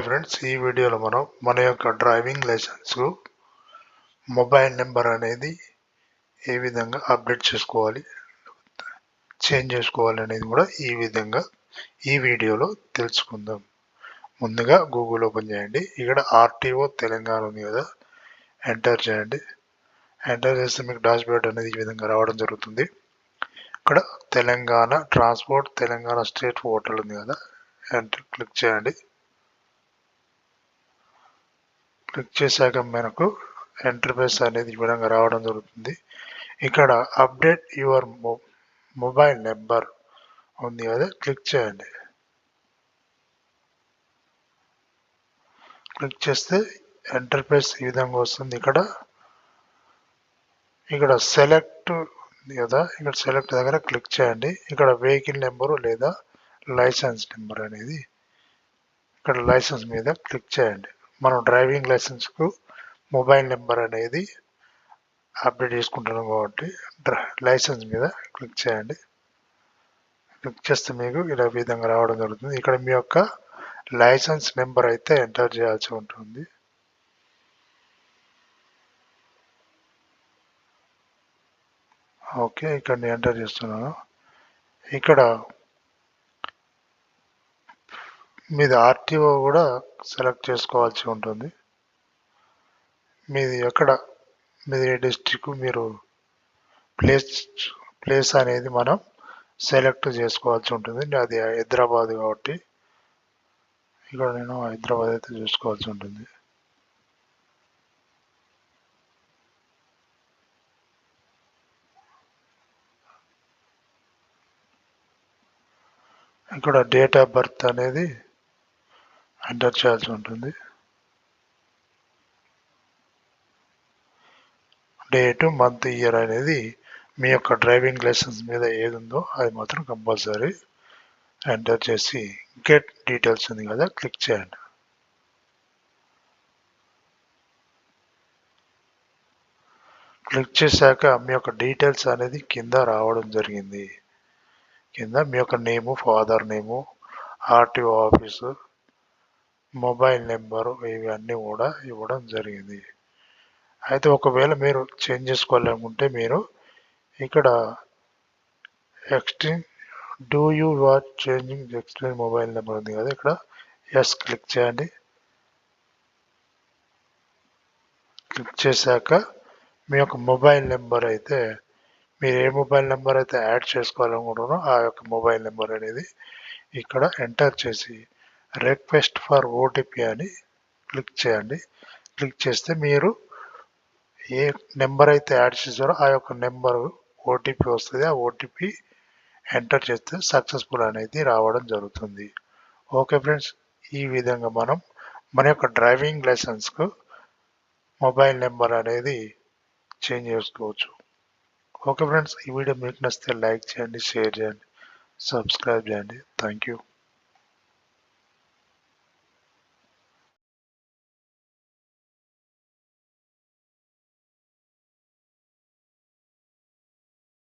Friends, ఈ వీడియోలో మనం మన యొక్క డ్రైవింగ్ లైసెన్స్కు మొబైల్ నెంబర్ అనేది ఏ విధంగా అప్డేట్ చేసుకోవాలి, చేంజ్ చేసుకోవాలి అనేది కూడా ఈ వీడియోలో తెలుసుకుందాం. ముందుగా గూగుల్ ఓపెన్ చేయండి. ఇక్కడ ఆర్టీఓ తెలంగాణ ఉంది కదా, ఎంటర్ చేయండి. ఎంటర్ చేస్తే మీకు డాష్బోర్డ్ అనేది ఈ విధంగా రావడం జరుగుతుంది. ఇక్కడ Telangana transport, Telangana state portal ఉంది కదా, ఎంటర్ క్లిక్ చేయండి. క్లిక్ చేశాక మనకు ఇంటర్ఫేస్ అనేది ఈ విధంగా రావడం జరుగుతుంది. ఇక్కడ అప్డేట్ యువర్ మొబైల్ నెంబర్ ఉంది కదా, క్లిక్ చేయండి. క్లిక్ చేస్తే ఇంటర్ఫేస్ ఈ విధంగా వస్తుంది. ఇక్కడ సెలెక్ట్ ఉంది కదా, ఇక్కడ సెలెక్ట్ దగ్గర క్లిక్ చేయండి. ఇక్కడ వెహికల్ నెంబరు లేదా లైసెన్స్ నెంబర్ అనేది ఇక్కడ లైసెన్స్ మీద క్లిక్ చేయండి. మనం డ్రైవింగ్ లైసెన్స్కు మొబైల్ నెంబర్ అనేది అప్డేట్ చేసుకుంటున్నాం కాబట్టి లైసెన్స్ మీద క్లిక్ చేయండి. క్లిక్ చేస్తే మీకు ఇలా విధంగా రావడం జరుగుతుంది. ఇక్కడ మీ యొక్క లైసెన్స్ నెంబర్ అయితే ఎంటర్ చేయాల్సి ఉంటుంది. ఓకే, ఇక్కడ నేను ఎంటర్ చేస్తున్నాను. ఇక్కడ మీది ఆర్టీఓ కూడా సెలెక్ట్ చేసుకోవాల్సి ఉంటుంది. మీది ఏ డిస్ట్రిక్ట్, మీరు ప్లేస్ అనేది మనం సెలెక్ట్ చేసుకోవాల్సి ఉంటుంది. అది హైదరాబాద్ కాబట్టి ఇక్కడ నేను హైదరాబాద్ అయితే చూసుకోవాల్సి ఉంటుంది. ఇక్కడ డేట్ ఆఫ్ బర్త్ అనేది ఎంటర్ చేయాల్సి ఉంటుంది. డేటు, మంత్, ఇయర్ అనేది మీ యొక్క డ్రైవింగ్ లైసెన్స్ మీద ఏది ఉందో అది మాత్రం కంపల్సరీ ఎంటర్ చేసి గెట్ డీటెయిల్స్ ఉంది కదా, క్లిక్ చేయండి. క్లిక్ చేశాక మీ యొక్క డీటెయిల్స్ అనేది కింద రావడం జరిగింది. కింద మీ యొక్క name, father name, RTO office, mobile number, ఇవన్నీ కూడా ఇవ్వడం జరిగింది. అయితే ఒకవేళ మీరు చేంజ్ చేసుకోవాలనుకుంటే మీరు ఇక్కడ do you what changing extend mobile number ఉంది కదా, ఇక్కడ ఎస్ క్లిక్ చేయండి. క్లిక్ చేశాక మీ యొక్క మొబైల్ నెంబర్ అయితే మీరు ఏ మొబైల్ నెంబర్ అయితే యాడ్ చేసుకోవాలనుకుంటున్నారో ఆ యొక్క మొబైల్ నెంబర్ అనేది ఇక్కడ ఎంటర్ చేసి రిక్వెస్ట్ ఫర్ ఓటీపీ అని క్లిక్ చేయండి. క్లిక్ చేస్తే మీరు ఏ నెంబర్ అయితే యాడ్ చేశారో ఆ యొక్క నెంబరు ఓటీపీ వస్తుంది. ఆ ఓటీపీ ఎంటర్ చేస్తే సక్సెస్ఫుల్ అనేది రావడం జరుగుతుంది. ఓకే ఫ్రెండ్స్, ఈ విధంగా మనం మన యొక్క డ్రైవింగ్ లైసెన్స్కు మొబైల్ నెంబర్ అనేది చేంజ్ చేసుకోవచ్చు. ఓకే ఫ్రెండ్స్, ఈ వీడియో మీకు నచ్చితే లైక్ చేయండి, షేర్ చేయండి, సబ్స్క్రైబ్ చేయండి. Thank you.